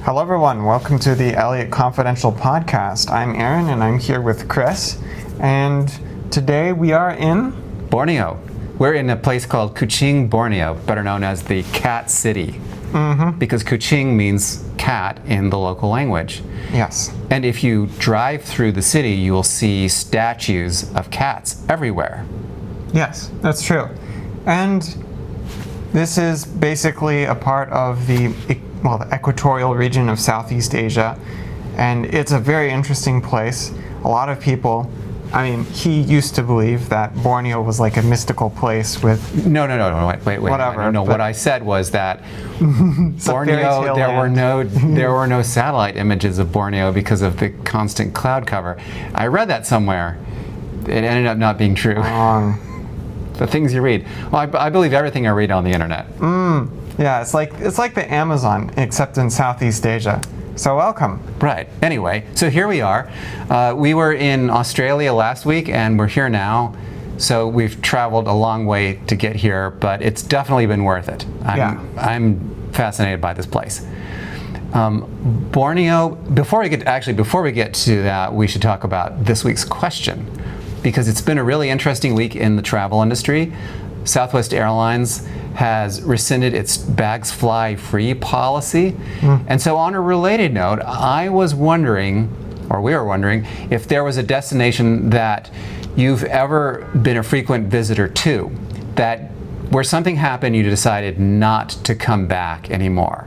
Hello everyone, welcome to the Elliott Confidential Podcast. I'm Aaron and I'm here with Chris, and today we are in Borneo. We're in a place called Kuching, Borneo, better known as the Cat City. Because Kuching means cat in the local language. Yes. And if you drive through the city, you will see statues of cats everywhere. Yes, that's true. And this is basically a part of the equatorial region of Southeast Asia, and it's a very interesting place. A lot of people, he used to believe that Borneo was like a mystical place with... No, wait. Whatever. No, what I said was that Borneo, there were no satellite images of Borneo because of the constant cloud cover. I read that somewhere. It ended up not being true. The things you read. Well, I believe everything I read on the internet. Yeah, it's like the Amazon, except in Southeast Asia. So welcome. Right. Anyway, so here we are. We were in Australia last week, and we're here now. So we've traveled a long way to get here, but it's definitely been worth it. I'm fascinated by this place. Borneo. Before we get to that, we should talk about this week's question, because it's been a really interesting week in the travel industry. Southwest Airlines has rescinded its bags fly free policy. And so on a related note, we were wondering, if there was a destination that you've ever been a frequent visitor to, that where something happened, you decided not to come back anymore.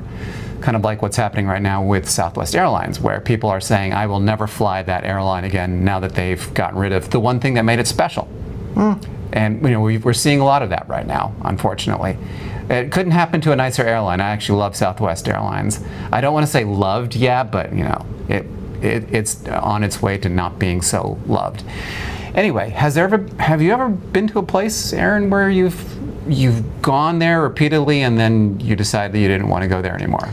Kind of like what's happening right now with Southwest Airlines, where people are saying, I will never fly that airline again now that they've gotten rid of the one thing that made it special. And we're seeing a lot of that right now, unfortunately. It couldn't happen to a nicer airline. I actually love Southwest Airlines. I don't want to say loved yet, but it's on its way to not being so loved. Anyway, have you ever been to a place, Aaron, where you've gone there repeatedly and then you decided that you didn't want to go there anymore?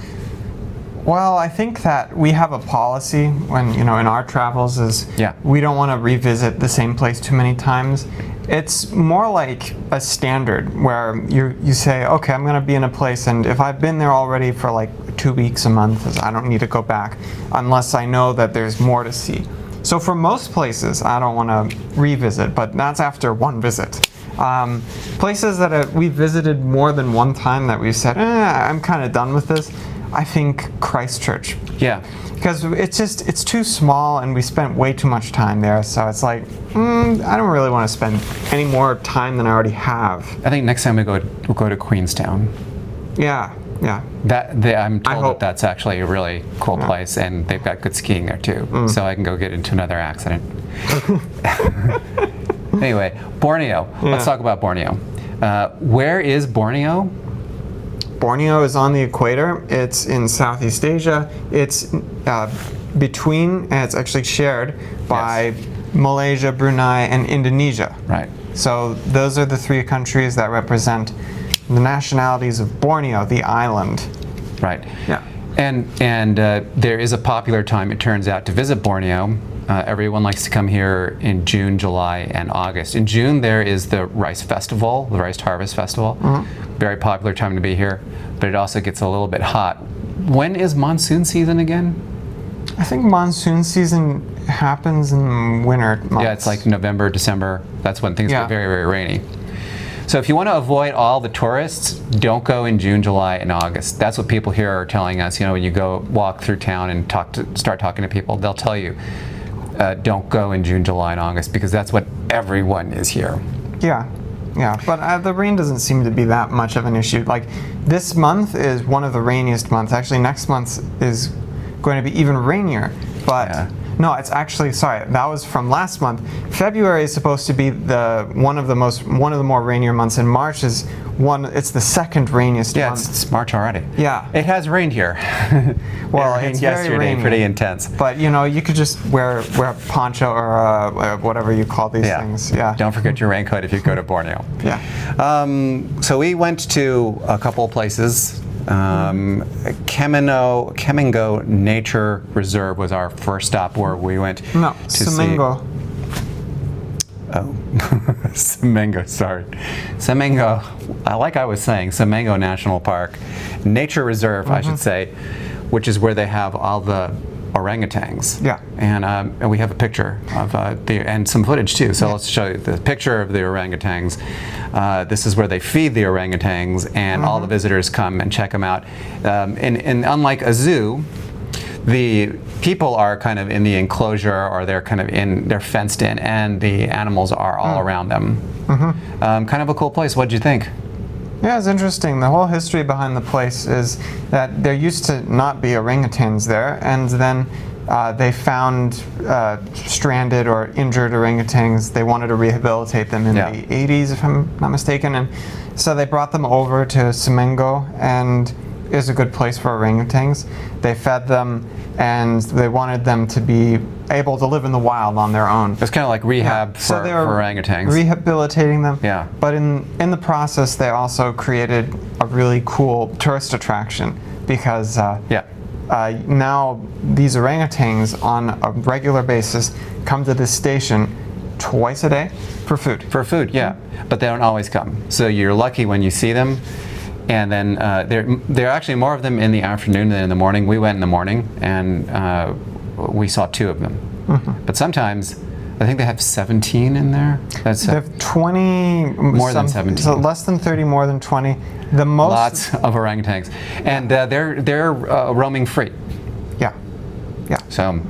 Well, I think that we have a policy when, in our travels is we don't want to revisit the same place too many times. It's more like a standard where you say, okay, I'm going to be in a place, and if I've been there already for like 2 weeks, a month, I don't need to go back unless I know that there's more to see. So for most places, I don't want to revisit, but that's after one visit. Places that we visited more than one time that we've said, I'm kind of done with this. I think Christchurch. Yeah. Because it's too small and we spent way too much time there. So it's like, I don't really want to spend any more time than I already have. I think next time we'll go to Queenstown. Yeah. I'm told that's actually a really cool place, and they've got good skiing there too. So I can go get into another accident. Anyway, Borneo. Let's talk about Borneo. Where is Borneo? Borneo is on the equator. It's in Southeast Asia. It's it's actually shared by Malaysia, Brunei, and Indonesia. Right. So those are the three countries that represent the nationalities of Borneo, the island. Right. Yeah. And there is a popular time, it turns out, to visit Borneo. Everyone likes to come here in June, July, and August. In June, there is the rice festival, the rice harvest festival. Very popular time to be here, but it also gets a little bit hot. When is monsoon season again? I think monsoon season happens in winter months. Yeah, it's like November, December. That's when things get very, very rainy. So if you want to avoid all the tourists, don't go in June, July, and August. That's what people here are telling us. When you go walk through town and start talking to people, they'll tell you, don't go in June, July, and August, because that's what everyone is here. Yeah, but the rain doesn't seem to be that much of an issue. Like, this month is one of the rainiest months. Actually, next month is going to be even rainier. But no, it's actually, sorry, that was from last month. February is supposed to be one of the more rainier months, and March is it's the second rainiest month. Yeah, it's March already. Yeah. It has rained here. Well, it rained it's yesterday, very rainy, pretty intense. But you could just wear a poncho or whatever you call these things. Yeah. Don't forget your raincoat if you go to Borneo. Yeah. So we went to a couple of places. Kemengo Nature Reserve was our first stop, where we went to Semengo. Oh, Semengo, sorry. Semengo, like I was saying, Semengo National Park, Nature Reserve, I should say, which is where they have all the orangutans. Yeah. And we have a picture of and some footage too. So let's show you the picture of the orangutans. This is where they feed the orangutans, and all the visitors come and check them out. And unlike a zoo, the people are kind of in the enclosure, or they're fenced in, and the animals are all around them. Kind of a cool place. What did you think? Yeah, it's interesting. The whole history behind the place is that there used to not be orangutans there, and then they found stranded or injured orangutans. They wanted to rehabilitate them in the 80s, if I'm not mistaken, and so they brought them over to Semengo, and it was a good place for orangutans. They fed them, and they wanted them to be able to live in the wild on their own. It's kind of like rehab for orangutans. Rehabilitating them. Yeah. But in the process, they also created a really cool tourist attraction, because now these orangutans on a regular basis come to this station twice a day for food. For food, yeah. But they don't always come. So you're lucky when you see them. And then there are actually more of them in the afternoon than in the morning. We went in the morning, and we saw 2 of them. But sometimes, I think they have 17 in there. They have 20. More than 17. So less than 30, more than 20. The most. Lots of orangutans, and they're roaming free. Yeah. Yeah. So.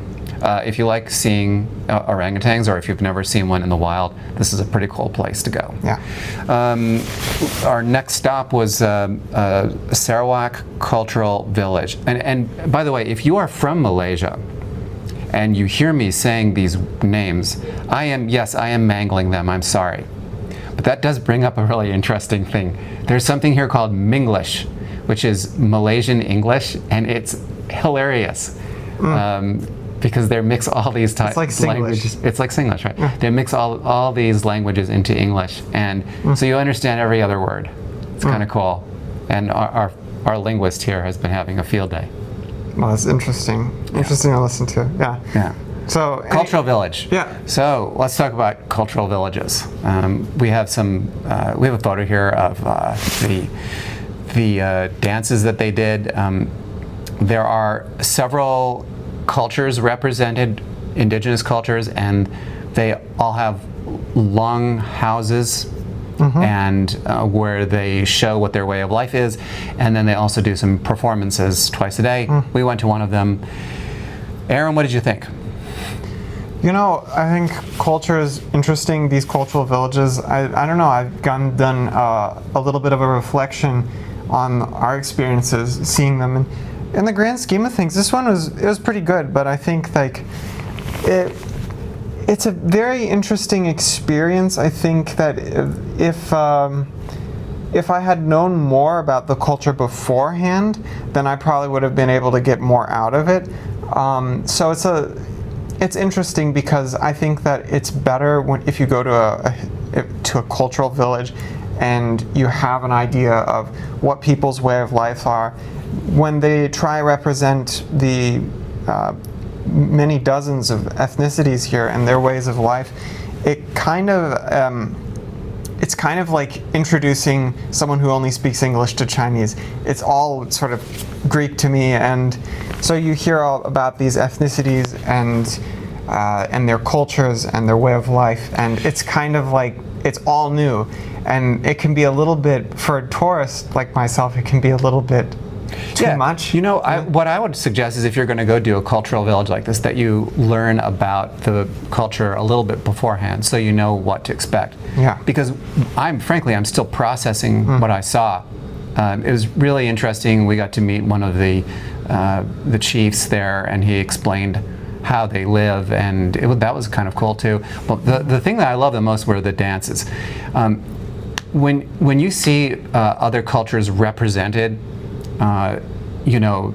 If you like seeing orangutans, or if you've never seen one in the wild, this is a pretty cool place to go. Yeah. Our next stop was Sarawak Cultural Village. And by the way, if you are from Malaysia and you hear me saying these names, I am mangling them, I'm sorry. But that does bring up a really interesting thing. There's something here called Minglish, which is Malaysian English, and it's hilarious. Because they mix all these languages. It's like Singlish, right? Yeah. They mix all these languages into English, and so you understand every other word. It's kind of cool. And our linguist here has been having a field day. Well, that's interesting. Interesting to listen to. Yeah. Yeah. So cultural village. Yeah. So let's talk about cultural villages. We have we have a photo here of the dances that they did. There are several cultures represented, indigenous cultures, and they all have long houses and where they show what their way of life is, and then they also do some performances twice a day. We went to one of them. Aaron, what did you think? You know, I think culture is interesting, these cultural villages. I don't know, I've done a little bit of a reflection on our experiences seeing them, and in the grand scheme of things, this one was pretty good, but I think like it's a very interesting experience. I think that if I had known more about the culture beforehand, then I probably would have been able to get more out of it. So it's interesting, because I think that it's better if you go to a cultural village and you have an idea of what people's way of life are. When they try to represent the many dozens of ethnicities here and their ways of life, it's kind of like introducing someone who only speaks English to Chinese. It's all sort of Greek to me, and so you hear all about these ethnicities and their cultures and their way of life, and it's kind of like it's all new, and it can be a little bit, for a tourist like myself, it can be a little bit too much. You know, what I would suggest is, if you're going to go do a cultural village like this, that you learn about the culture a little bit beforehand, so you know what to expect. Yeah. Because I'm still processing what I saw. It was really interesting. We got to meet one of the chiefs there, and he explained how they live, and that was kind of cool too. But the thing that I love the most were the dances. When you see other cultures represented, you know,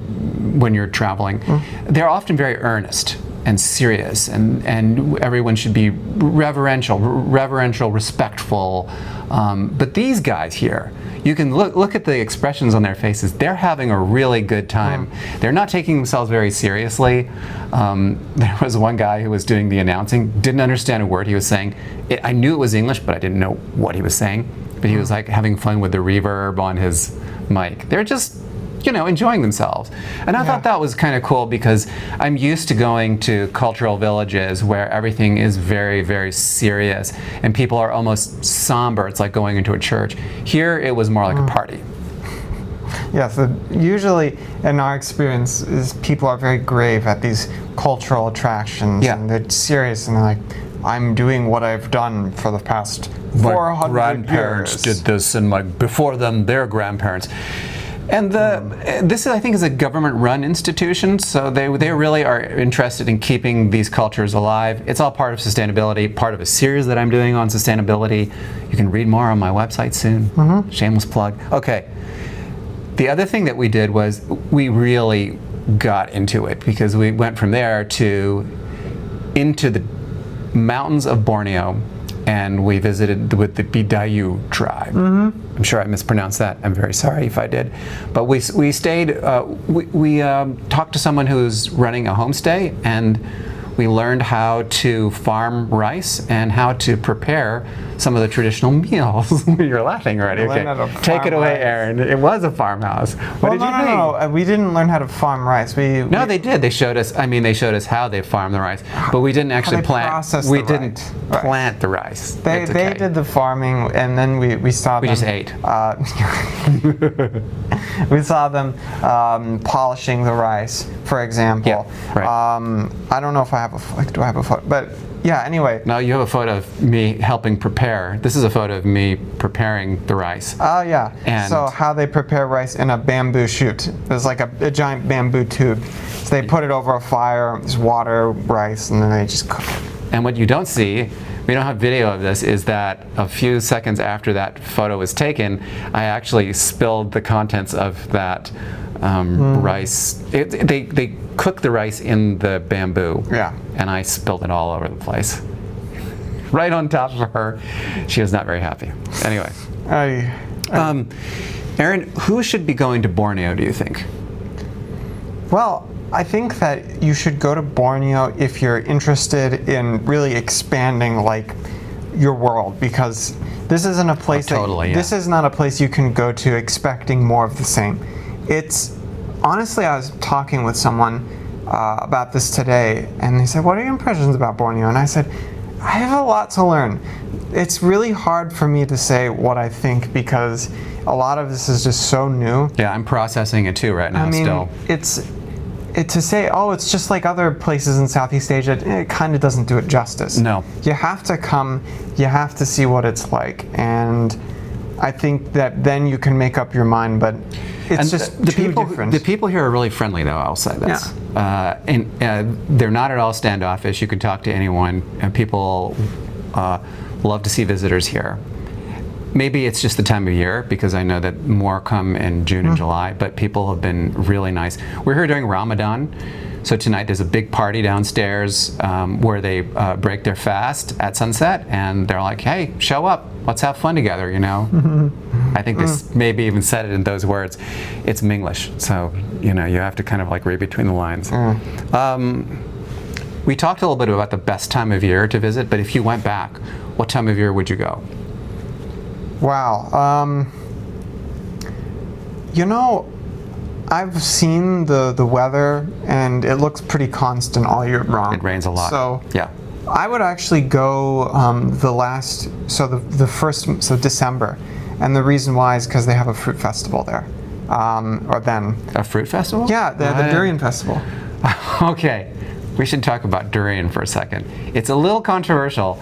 when you're traveling, they're often very earnest and serious, and everyone should be reverential, respectful. But these guys here, you can look at the expressions on their faces. They're having a really good time. They're not taking themselves very seriously. There was one guy who was doing the announcing, didn't understand a word he was saying. I knew it was English, but I didn't know what he was saying. But he was like having fun with the reverb on his mic. They're just enjoying themselves. And I thought that was kind of cool because I'm used to going to cultural villages where everything is very, very serious and people are almost somber. It's like going into a church. Here it was more like a party. Yeah, so usually in our experience is people are very grave at these cultural attractions and they're serious and they're like, I'm doing what I've done for the past 400 My grandparents years. did this and before them their grandparents. And this, I think, is a government-run institution, so they really are interested in keeping these cultures alive. It's all part of sustainability, part of a series that I'm doing on sustainability. You can read more on my website soon. Shameless plug. Okay. The other thing that we did was we really got into it because we went from there into the mountains of Borneo, and we visited with the Bidayu tribe. I'm sure I mispronounced that. I'm very sorry if I did. But we stayed, we talked to someone who's running a homestay, and we learned how to farm rice and how to prepare some of the traditional meals. You're laughing already. Okay, take it away, Aaron. It was a farmhouse. What did you think? No. We didn't learn how to farm rice. No, they did. They showed us. I mean, they showed us how they farm the rice, but we didn't actually plant. We didn't plant the rice. They did the farming, and then we saw them. We just ate. We saw them polishing the rice, for example. Yeah, right. I don't know if I have do I have a photo? But yeah, anyway. No, you have a photo of me helping prepare. This is a photo of me preparing the rice. Oh, yeah. And so how they prepare rice in a bamboo chute. There's like a giant bamboo tube. So they put it over a fire, there's water, rice, and then they just cook it. And what you don't see, we don't have video of this, is that a few seconds after that photo was taken, I actually spilled the contents of that rice. They cook the rice in the bamboo. Yeah. And I spilled it all over the place. Right on top of her. She was not very happy. Anyway. Aaron, who should be going to Borneo, do you think? Well, I think that you should go to Borneo if you're interested in really expanding like your world, because this isn't a place this is not a place you can go to expecting more of the same. It's honestly, I was talking with someone about this today, and they said, "What are your impressions about Borneo?" And I said, "I have a lot to learn." It's really hard for me to say what I think because a lot of this is just so new. Yeah, I'm processing it too right now. I mean, still. To say, oh, it's just like other places in Southeast Asia, it kind of doesn't do it justice. No. You have to come, you have to see what it's like, and I think that then you can make up your mind, but it's just too different. The people here are really friendly, though, I'll say this. Yeah. And they're not at all standoffish. You can talk to anyone, and people love to see visitors here. Maybe it's just the time of year, because I know that more come in June and July, but people have been really nice. We're here during Ramadan, so tonight there's a big party downstairs where they break their fast at sunset, and they're like, hey, show up, let's have fun together, you know? I think this maybe even said it in those words. It's Minglish, so you know, you have to kind of like read between the lines. We talked a little bit about the best time of year to visit, but if you went back, what time of year would you go? Wow. You know, I've seen the weather, and it looks pretty constant all year round. It rains a lot. So yeah, I would actually go so December, and the reason why is because they have a fruit festival there. A fruit festival? Yeah, the durian festival. Okay, we should talk about durian for a second. It's a little controversial.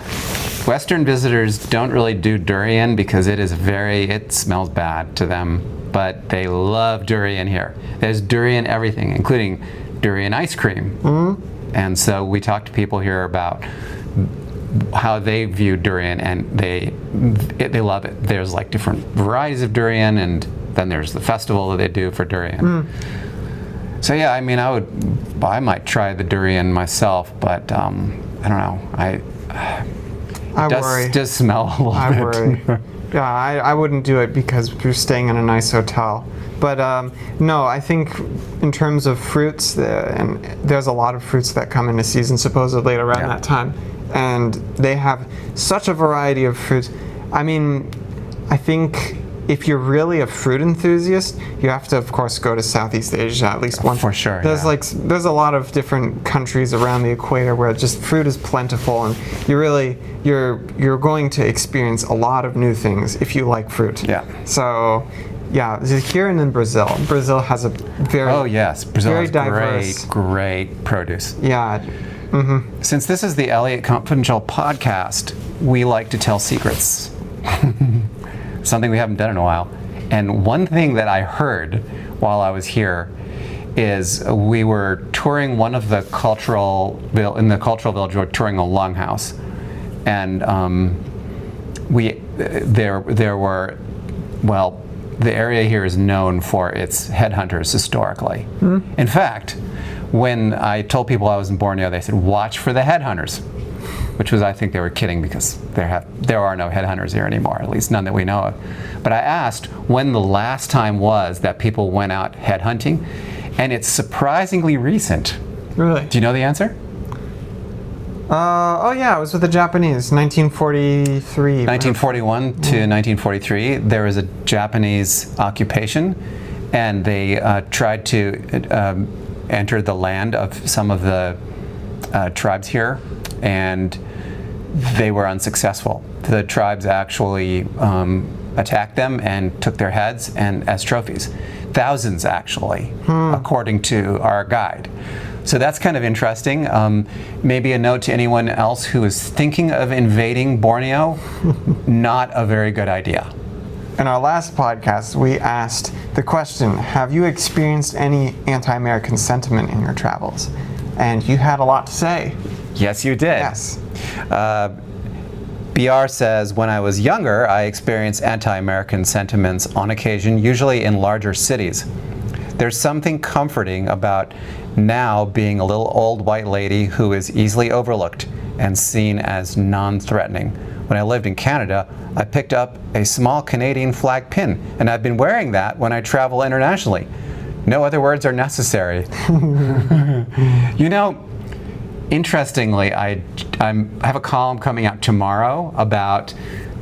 Western visitors don't really do durian because it smells bad to them, but they love durian here. There's durian everything, including durian ice cream. And so we talked to people here about how they view durian, and they love it. There's like different varieties of durian, and then there's the festival that they do for durian. So yeah, I mean, I might try the durian myself, but I don't know. It does smell a little bit. I worry. Yeah, I wouldn't do it because we're staying in a nice hotel. But no, I think in terms of fruits, and there's a lot of fruits that come into season supposedly around that time, and they have such a variety of fruits. I mean, I think if you're really a fruit enthusiast, you have to, of course, go to Southeast Asia at least once. For sure. There's there's a lot of different countries around the equator where just fruit is plentiful, and you're going to experience a lot of new things if you like fruit. Yeah. So, yeah, here and in Brazil. Brazil has a very Brazil very has diverse, great produce. Yeah. Since this is the Elliott Confidential podcast, we like to tell secrets. Something we haven't done in a while. And one thing that I heard while I was here is we were touring one of the in the cultural village, we were touring a longhouse. And there were, well, the area here is known for its headhunters historically. In fact, when I told people I was in Borneo, they said, watch for the headhunters, which was, I think they were kidding, because there are no headhunters here anymore, at least none that we know of. But I asked when the last time was that people went out headhunting, and it's surprisingly recent. Really? Do you know the answer? Oh yeah, it was with the Japanese, 1943. 1941 to 1943, there was a Japanese occupation, and they tried to enter the land of some of the tribes here, and they were unsuccessful. The tribes actually attacked them and took their heads and as trophies. Thousands, actually, according to our guide. So that's kind of interesting. Maybe a note to anyone else who is thinking of invading Borneo, not a very good idea. In our last podcast, we asked the question, have you experienced any anti-American sentiment in your travels? And you had a lot to say. Yes, you did. Yes. BR says, when I was younger, I experienced anti-American sentiments on occasion, usually in larger cities. There's something comforting about now being a little old white lady who is easily overlooked and seen as non-threatening. When I lived in Canada, I picked up a small Canadian flag pin, and I've been wearing that when I travel internationally. No other words are necessary. You know, interestingly, I have a column coming out tomorrow about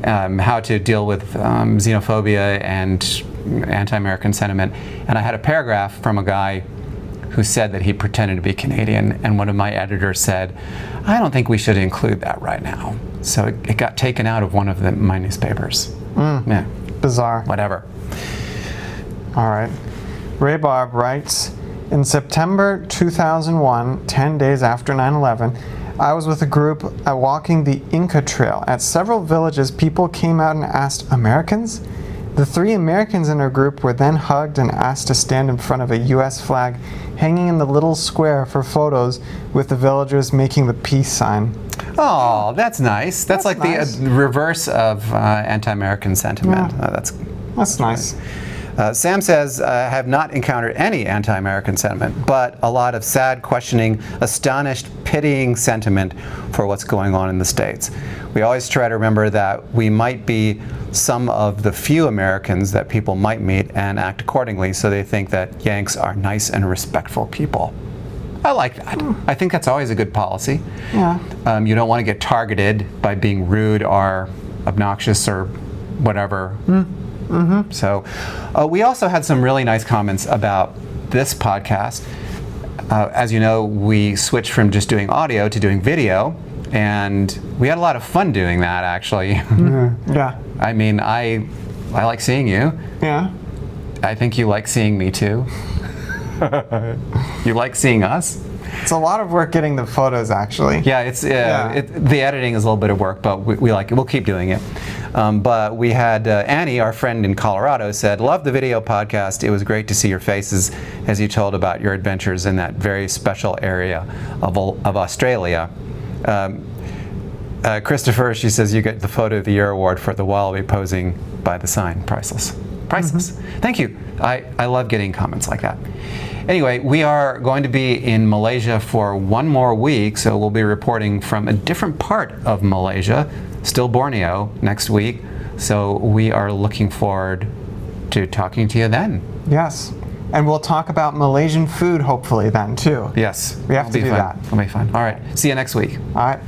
how to deal with xenophobia and anti-American sentiment. And I had a paragraph from a guy who said that he pretended to be Canadian, and one of my editors said, I don't think we should include that right now. So it got taken out of one of my newspapers. Yeah. Bizarre. Whatever. All right. Ray Barb writes, in September 2001, 10 days after 9/11, I was with a group walking the Inca Trail. At several villages, people came out and asked, Americans? The 3 Americans in our group were then hugged and asked to stand in front of a U.S. flag hanging in the little square for photos with the villagers making the peace sign. Oh, that's nice. That's like nice. The reverse of anti-American sentiment. Yeah. That's nice. Sam says, I have not encountered any anti-American sentiment, but a lot of sad, questioning, astonished, pitying sentiment for what's going on in the States. We always try to remember that we might be some of the few Americans that people might meet and act accordingly, so they think that Yanks are nice and respectful people. I like that. I think that's always a good policy. Yeah. You don't want to get targeted by being rude or obnoxious or whatever. Mm-hmm. So we also had some really nice comments about this podcast. As you know, we switched from just doing audio to doing video, and we had a lot of fun doing that, actually. Yeah. I mean, I like seeing you. Yeah. I think you like seeing me too. You like seeing us? It's a lot of work getting the photos, actually. Yeah, the editing is a little bit of work, but we like it. We'll keep doing it. But we had Annie, our friend in Colorado, said, love the video podcast. It was great to see your faces as you told about your adventures in that very special area of Australia. Christopher, she says, you get the Photo of the Year award for the wallaby posing by the sign. Priceless. Priceless. Mm-hmm. Thank you. I love getting comments like that. Anyway, we are going to be in Malaysia for one more week, so we'll be reporting from a different part of Malaysia, still Borneo, next week. So we are looking forward to talking to you then. Yes. And we'll talk about Malaysian food, hopefully, then, too. Yes. We have to do that. It'll be fun. All right. See you next week. All right.